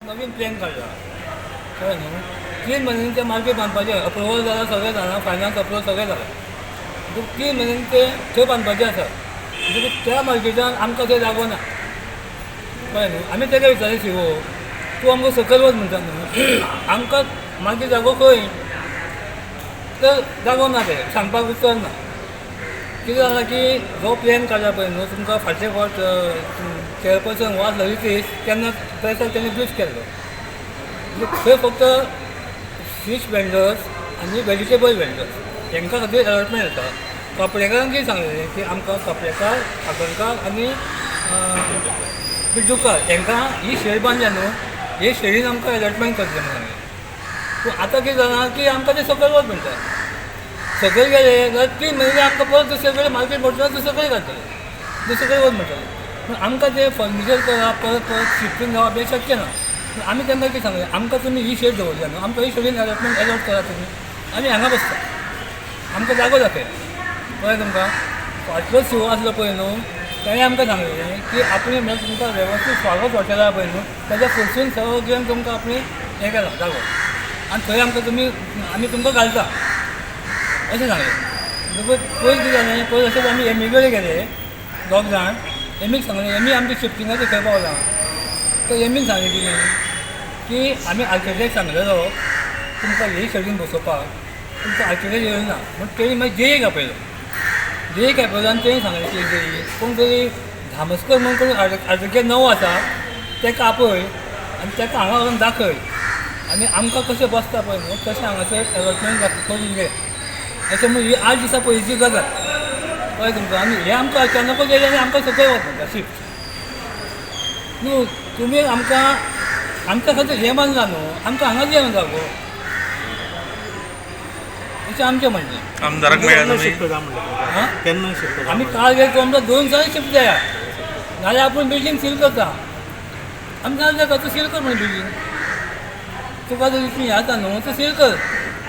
नवीन plan काडला कळ्ळें न्हू 3 म्हयन्यांनी ते मार्केट बांदपाचें अप्रुवल जालां सगळें जालां फायनान्स अप्रुवल सगळें जालां म्हणटकूच 3 म्हयन्यांनी ते थंय बांदपाचें आसा म्हणटकूच त्या मार्केटान आमकां थंय जागो ना कळ्ळें न्हू आमी तेका विचारलें शिवो तूं आमकां सकयल वच म्हणटा न्हू आमकां मागीर जागो खंय तर जागो ना ते सांगपाक उत्तर ना कितें जालां की जो प्लॅन काडला पळय न्हू तुमकां फाटले फावट चेअरपर्सन वाज ललितेश तेन्ना प्रेसार तेणी ब्रीफ केल्लो थंय फक्त फीश वेंडर्स आनी वेजिटेबल वेंडर्स हांकां खातीर अलॉटमेंट येता कपडेकारांक कितें सांगलेलें की आमकां कपडेकार साखरकार आनी पिड्डूकार हांकां ही शेड बांदल्या न्हू हे शेडीन आमकां अलॉटमेंट करचें म्हणून सांगलें पूण आतां कितें जालां की आमकां ते सकयल वच म्हणटा सकयल गेले जाल्यार 3 म्हयने आमकां परत दुसरे कडेन मार्केट मोडटा दुसरे कडेन घालतले दुसरे कडेन वच म्हणटाले पूण आमकां ते फर्निचर करप परत शिफ्टींग जावप हें शक्य ना पूण आमी तेन्ना कितें सांगलें आमकां तुमी ही शेड दवरल्या न्हू आमकां ही शेडीन अलॉटमेंट अलॉट करा तुमी आमी हांगा बसता आमकां जागो दाखय कळ्ळें तुमकां फाटलो शिवो आसलो पळय न्हू ताणें आमकां सांगलेलें की आपणें म्हणजे तुमकां वेवस्थीत स्वागत हॉटेल आसा पळय न्हू ताच्या फुडसून सगळें तुमकां आपणें हें केलां जागो आनी थंय आमकां तुमी आमी तुमकां घालता अशें सांगलें म्हणटकूच पयलीं कितें जालें पयलीं अशेंच आमी एमी कडेन गेले 2 जाण एमीक सांगलें एमी आमची शिफ्टिंगाची खंय पावलां तर एमीन सांगलें कितें की आमी आर्किटेक्ट सांगलेलो तुमकां हे शेडीन बसोवपाक तुमकां आर्किटेक्ट येयलो ना म्हण तेणी मागीर जेईक आपयलो जेईक आपयलो आनी तेणी सांगलें की जेई कोण तरी धामस्कर म्हणून कोण आर्किटेक्ट नवो आसा ताका आपय आनी ताका हांगा व्हरून दाखय आनी आमकां कशें बसता पळय न्हू तशें हांगासर अलॉटमेंट करून घे अशें म्हणून ही 8 दिसां पयलींची गजाल कळ्ळें तुमकां आनी हे आमकां अचानकूच येयलें आनी आमकां सकयल वच म्हणटा शिफ्ट न्हू तुमी आमकां आमच्या खातीर हें बांदलां न्हू आमकां हांगा दिया जागो अशें आमचें म्हणणें आमदाराक मेळ्ळें हां केन्ना शिफ्ट आमी काल गेले तो आमकां 2 दिसांनी शिफ्ट जाया नाल्यार आपूण बिल्डींग सील करता आमी नाल्यार जाता तूं सील कर म्हण बिल्डींग तुका जर इतली हें जाता न्हू तूं सील कर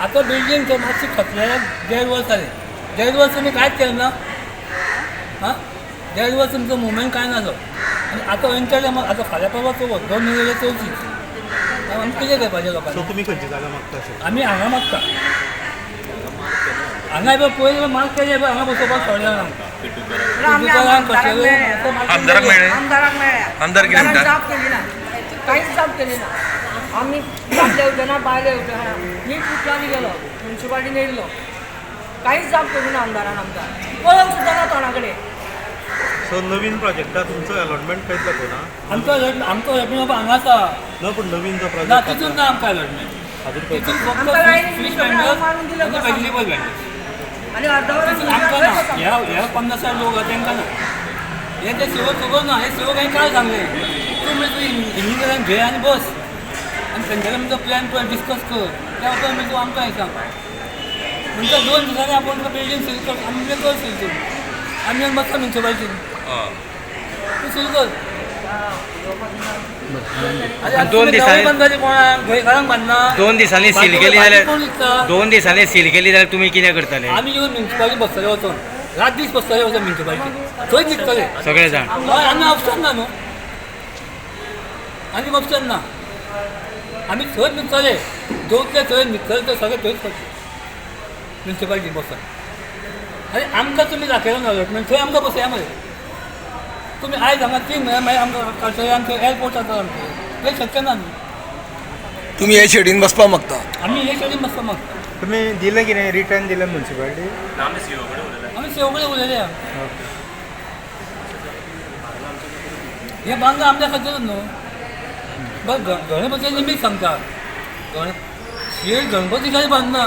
आतां बिल्डींग तें मातशें खतल्याक 1.5 वर्स जालें 1.5 वर्स तुमी कांयच केलें ना हां 1.5 वर्स तुमचो मुवमेंट कांय नासलो आनी आतां एंटर आतां फाल्यां परवा चवथ 2 म्हयने चवथी आमी कितें करपाचें लोकांनी तुमी खंयची जागा मागता आमी हांगा मागता हांगा पयलीं मार्क केलें हांगा बसोवपाक सोडलें आमदाराक मेळ्ळें आमदार कितें म्हणटा जाप केली ना काहीच जाप केली ना आम्ही आपल्या येवचे ना बायले येवचे ना नीट कुठलानी गेलो म्युन्सिपाल्टीन येयल्लो काहीच जाप केली ना आमदारान आमकां पळोवंक सुद्दां ना तोंडाकडे सो नवीन प्रोजेक्टात तुमचो अलॉटमेंट खंयच जातो ना आमचो अलॉटमेंट हांगा आसा न पूण नवीन जो ना प्रोजेक्ट तितून ना आमकां अलॉटमेंट तितून फक्त आमकां लायनी फीश सगळें वेंडर्स मारून दिलं आनी कसं? वेजिटेबल वेंडर्स आणि अर्धा तितून आमकां ना ह्या 50 लोक तांकां ना हे ते सेवक खबर ना हे सेवक हांवें काल सांगलें तूं मागीर तूं इंजिनियरांक घे आनी बस आनी तेंच्या कडेन तुमचो प्लॅन पळय डिस्कस कर त्या उपरांत मागीर तूं आमकां हें सांग म्हणटा 2 दिसांनी आपूण तुका बिल्डींग सील कर आमी कर सील कर आमी येवन बसता म्युन्सिपाल्टीन तूं सील कर आनी 2 दिसांनी बांदताली कोणाक गोंयकारांक बांदना 2 दिसांनी सील केली जाल्यार 2 दिसांनी सील केली जाल्यार तुमी कितें करतले आमी येवन म्युन्सिपाल्टी बसतले वचून रात दीस बसतले वचून म्युन्सिपाल्टी थंय न्हिदतले सगळे जाण हय आनी ऑप्शन ना न्हू आनी ऑप्शन ना आमी थंय न्हिदतले दोतले थंय न्हिदतले ते सगळे थंयच करतले म्युन्सिपाल्टी बसत आनी आमकां तुमी दाखयलो ना अलॉटमेंट थंय आमकां बसया मरे तुमी आयज हांगा 3 म्हयने मागीर आमकां कळटलें आमचें एअरपोर्ट आसा आमचें हें शक्य ना न्ही तुम्ही हे शेडीन बसपाक मागता आमी हे शेडीन बसपाक मागता तुमी दिलें कितें रिटर्न दिलें म्युन्सिपाल्टी आमी सेव कडेन उलयले हें बांदलां आमच्या खातीर न्हू बस गणपती निमीत सांगता शेड गणपती खातीर बांदना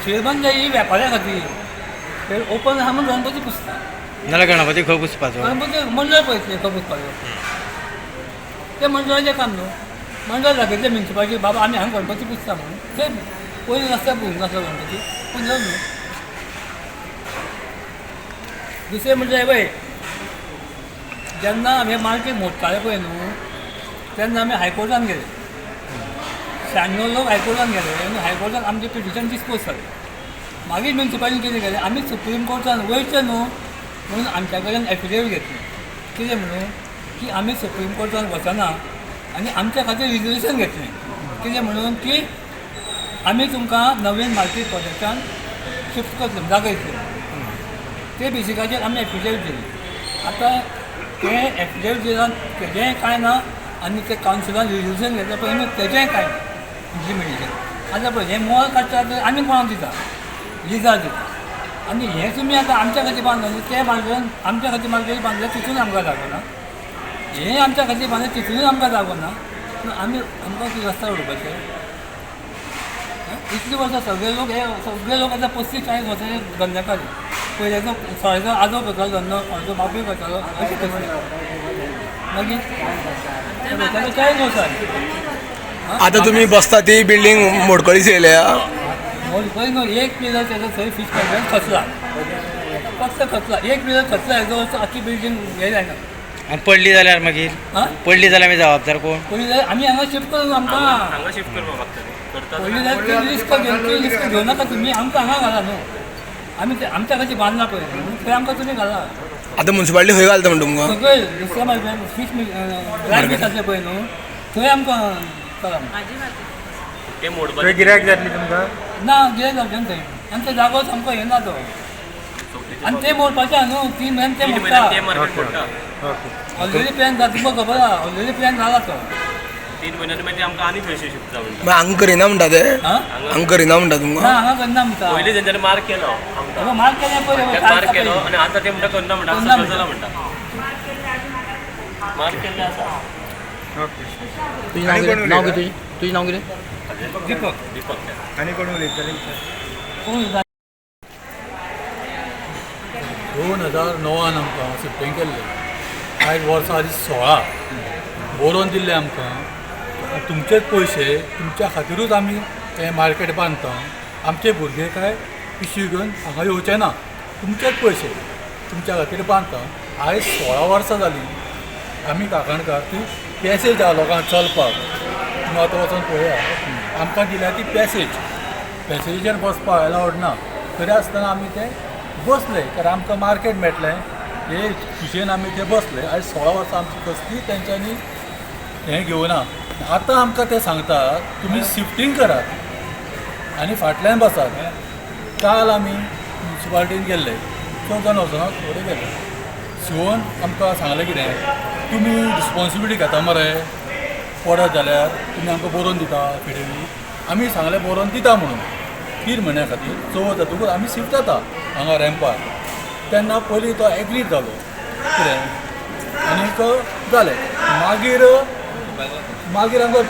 शेड बांदल्या ही वेपाऱ्या खातीर शेड ओपन आहा म्हूण गणपती पुजता नाल्यार गणपती खंय पुसपाचो गणपती मंडळ पळयतले खंय पुजपाचो तें मंडळाचें काम न्हू मंडळ दाखयतलें म्युन्सिपाल्टी बाबा आमी हांगा गणपती पुजता म्हणून थंय पयलीं नासता पुजूंक नासलो गणपती पूण जावन न्हू दुसरें म्हणजे हे पळय जेन्ना आमी मार्केट मोडटाले पळय न्हू तेन्ना आमी हायकोर्टान गेले 96 लोक हायकोर्टान गेले आनी हायकोर्टान आमचें पिटिशन डिस्पोज जालें मागीर म्युन्सिपाल्टीन कितें केलें आमी सुप्रीम कोर्टान वयचें न्हू म्हणून आमच्या कडेन एफिडेवीट घेतली कितें म्हणून की आमी सुप्रीम कोर्टान वचना आनी आमच्या खातीर रिजर्वेशन घेतलें कितें म्हणून की आमी तुमकां नवीन मार्केट प्रोजेक्टान शिफ्ट करतले जागा दितले ते बेसिकाचेर आमी एफिडेविट दिली आतां ते एफिडेविट दिलान तेजेंय कांय ना आनी ते कावन्सिलान रिजर्वेशन घेतलें पळय न्हू तेजेंय कांय ना इम्प्लिमेंटेशन आतां पळय हें मोल काडटा तर आमी कोणाक दिता लिजार दिता आनी हें तुमी आतां आमच्या खातीर बांदलें ते बांदलें आमच्या खातीर मार्केट बांदलें तितून आमकां जागो ना हें आमच्या खातीर बांदलें तितूनय आमकां जागो ना पूण आमी आमकां कितें रस्ता उडोवपाचे इतलीं वर्सां सगळे लोक आतां 35-40 वर्सांचे धंद्याकार पयल्याचो थोड्याचो आजो करतालो धंदो थोड्याचो बापूय करतालो अशी परिस्थिती मागीर ताका 40 वर्सां आतां तुमी बसता ती बिल्डींग मोडकळीच येयल्या पळय न्हू एक पिलर तेजो थंय फीश मार्केटान खचला फक्त खचला एक पिलर खचला हेजो अर्थ आख्खी बिल्डींग हे जायना आनी पडली जाल्यार मागीर हां पडली जाल्यार मागीर जबाबदार कोण पयलीं जाल्यार आमी हांगा शिफ्ट करून आमकां हांगा शिफ्ट करपाक लागतलें करता पयलीं जाल्यार ती रिस्क घेवं नाका तुमी आमकां हांगा घाला न्हू आमी ते आमच्या खातीर बांदला पळय थंय आमकां तुमी घाला आतां म्युन्सिपालिटी खंय घालता म्हणटा तुमकां सगळे नुस्त्या मार्केट फीश ड्राय फीश आसले पळय न्हू थंय आमकां चला ते मोडपाचें गिरायक जातली तुमकां ना गिरायक जावचें ना थंय आनी ते जागो सामको हे ना तो आनी ते मोडपाचें न्हू 3 म्हयने ते मोडटा ऑलरेडी प्लॅन जाता तुमकां खबर आहा ऑलरेडी प्लॅन जाला तो 3 म्हयन्यांनी मागीर आमकां आनी खंयशे शिफ्ट जावं मागीर हांगा करिना म्हणटा ते हां हांगा करिना म्हणटा ना तुमकां हांगा करना म्हणटा पयलीं तेंच्यांनी मार्क केलो आमकां हांगा मार्क केलें पळय मार्क केलो आनी आतां ते म्हणटा करना म्हणटा करना सकयल जाला म्हणटा मार्क केल्लें आसा नांव कितें तुजें नांव कितें दीपक दीपक आनी कोण उलयतले कोण 2009 आमकां शिफ्टिंग केल्लें आयज वर्सां आदी 16 बरोवन दिल्लें आमकां तुमचेच पयशे तुमच्या खातीरूच आमी हें मार्केट बांदता आमचे भुरगे काय पिशवी घेवन हांगा येवचे ना तुमचेच पयशे तुमच्या खातीर बांदता आयज 16 वर्सां जालीं आमी काकणकार ती पॅसेज आहा लोकांक चलपाक तुमी आतां वचून पळया आमकां दिल्या ती पॅसेजीचेर बसपाक अलावड ना तरी आसतना आमी ते बसले तर आमकां मार्केट मेळटलें हे खुशेन आमी ते बसले आयज 16 वर्सां आमची कसली तेंच्यांनी हें घेवना आतां आमकां ते सांगतात तुमी शिफ्टींग करात आनी फाटल्यान बसात काल आमी म्युन्सिपालिटीन गेल्ले 14 जाण वचून थोडे गेले शिवोन आमकां सांगलें कितें तुमी रिस्पॉन्सिबिलिटी घेता मरे पडत जाल्यार तुमी आमकां बरोवन दिता फिडेवीट आमी सांगलें बरोवन दिता म्हणून 3 म्हयन्या खातीर चवथ जातकूच आमी शिफ्ट जाता हांगा रॅम्पार तेन्ना पयलीं तो एग्रीड जालो कितें आनीक जालें मागीर आमकां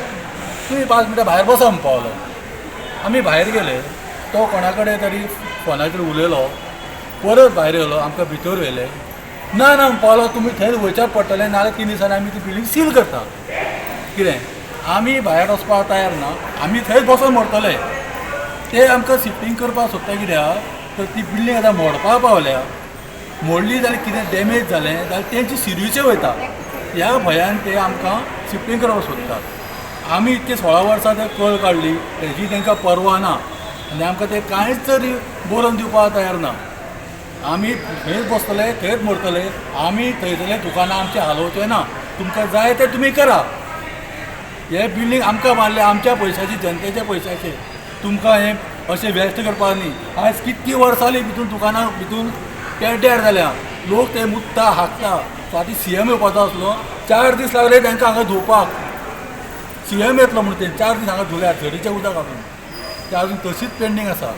तुमी 5 मिनटां भायर बसा म्हणून पावलो आमी भायर गेले तो कोणा कडेन तरी फोनाचेर उलयलो परत भायर येयलो आमकां भितर व्हेले ना ना पावलो तुमी थंय वयच्याच पडटलें नाल्यार 3 दिसांनी आमी ती बिल्डींग सील करता कितें आमी भायर वचपाक तयार ना आमी थंयच बसून मरतले ते आमकां शिफ्टींग करपाक सोदता कित्याक तर ती बिल्डींग आतां मोडपाक पावल्या मोडली जाल्यार कितें डॅमेज जालें जाल्यार तेंची सिरवीचे वयता ह्या भंयान ते आमकां शिफ्टींग करपाक सोदतात आमी इतके 16 वर्सां ते कळ काडली तेजी तांकां परवा ना आनी आमकां ते कांयच तरी बरोवन दिवपाक तयार ना आमी थंयच बसतले थंयच मरतले आमी थंयसरले दुकानां आमचे हालोवचे ना तुमकां जाय ते तुमी करा हे बिल्डींग आमकां बांदलें आमच्या पयशाची जनतेच्या पयशाचे तुमकां हें अशें वेस्ट करपाक न्ही आयज कितकीं वर्सां जालीं भितून दुकानां भितून पेड्ड्यार जाल्या लोक ते मुत्ता हाकता फाटीं CM येवपाचो आसलो 4 दीस लागले तांकां हांगा धुवपाक CM येतलो म्हणून ते 4 दीस हांगा धुल्यार झरीचें उदक घालून ते आजून तशीच पेंडींग आसा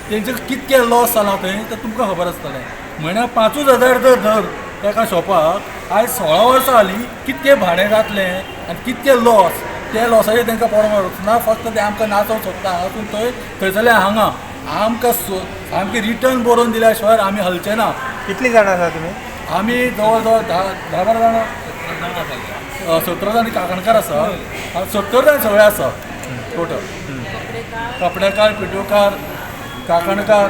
तेंचे कितके लॉस जाला थंय तें तुमकां खबर आसतलें म्हयन्याक 5,000 जर धर एका शॉपाक आयज 16 वर्सां जालीं कितकें भाडें जातलें आनी कितके लॉस ते लॉसाचे तांकां पडोवंक ना फक्त ते आमकां नाचोवंक सोदता हांगासून थंय जाल्यार हांगा आमकां सामकें रिटर्न बरोवन दिल्या शिवाय आमी हलचे ना कितलीं जाणां आसा तुमी आमी जवळ जवळ 10-12 जाणां 17 जाण काकणकार आसा 70 जाण सगळे आसा टोटल कपडेकार पिटोकार काकणकार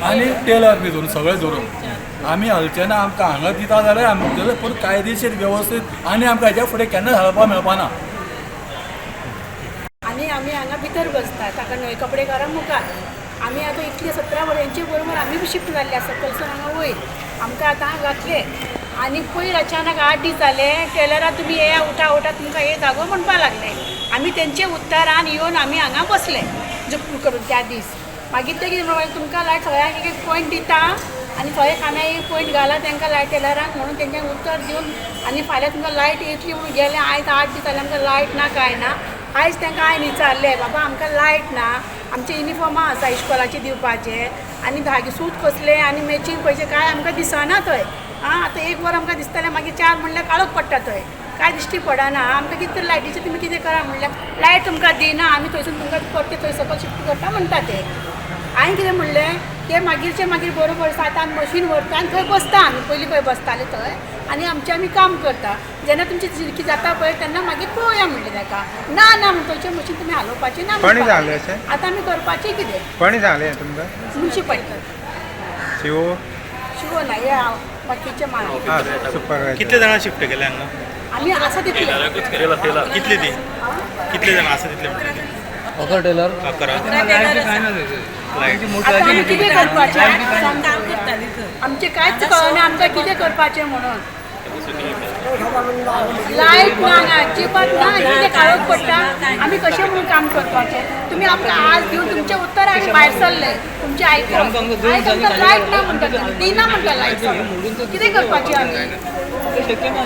आनी टेलर बी धरून सगळे धरून आमी हलचे ना आमकां हांगा दिता जाल्यार आमचे पूण कायदेशीर वेवस्थीत आनी आमकां हेच्या फुडें केन्ना हालपाक मेळपाना आनी आमी हांगा भितर बसता ताका न्हय कपडेकारां मुखार आमी आतां इतले 17 वर्सांचे बरोबर आमी बी शिफ्ट जाल्ले आसा सकलसून हांगा वयर आमकां आतां घातले आणि पयर अचानक 8 दीस जाले टेलरा तुम्ही ये उठा उठा तुमकां हे जागो म्हणपा लागले आमी तेंचे उत्तरान येवन आमी हांगा बसले जुप्प करून त्या दीस मागीर ते कितें म्हणून तुमकां लायट सगळ्यांक एक एक पॉयंट दिता आनी थोडे खांब्या एक पॉयंट घाला तांकां लायट टेलरांक म्हणून तेंच्यांक उत्तर दिवन आनी फाल्यां तुमकां लायट येतली म्हणून गेले आयज 8 दीस जाले आमकां लायट ना काय ना आयज तांकां हांवें विचारलें बाबा आमकां लायट ना आमचे युनिफॉर्मां आसा इस्कॉलाचे दिवपाचे आनी धागे सूत कसले आनी मॅचींग पयशे काय आमकां दिसना थंय आं आतां एक वर आमकां दिसतालें मागीर 4 म्हणल्यार काळोख पडटा थंय काय दिश्टी पडना आमकां कितें तर लायटीचें तुमी कितें करा म्हणल्यार लायट तुमकां दिना आमी थंयसून तुमकां परते थंय सकयल शिफ्ट करता म्हणटा ते हांवें कितें म्हणलें ते मागीरचे मागीर बरोबर 7 मशीन व्हरता आनी थंय बसता आमी पयलीं पळय बसताले थंय आनी आमचें आमी काम करता जेन्ना तुमची झिरकी जाता पळय तेन्ना मागीर पळोवया म्हणलें ताका ना ना म्हण थंयचें मशीन तुमी हालोवपाचें ना कोणी सांगलें अशें आतां आमी करपाचें कितें कोणी सांगलें तुमकां म्युन्सिपाल्टी शिवो शिवो ना हे हांव बाकीचे माणूस सुपरवायझर कितले जाणां शिफ्ट केले हांगा आमी आसा तितले कितले ती कितले जाणां आसा तितले म्हणटा अकर टेलर 11 आतां आमी कितें करपाचें आमचें कांयच कळना आमकां कितें करपाचें म्हणून लायट ना ना अजिबात ना कितें काळोख पडटा आमी कशें म्हणून काम करपाचें तुमी आमकां आज दिवन तुमचें उत्तर आमी भायर सरले तुमचें आयकून आयज आमकां लायट ना म्हणटा दिना म्हणटा लायट कितें करपाचें आमी शक्य ना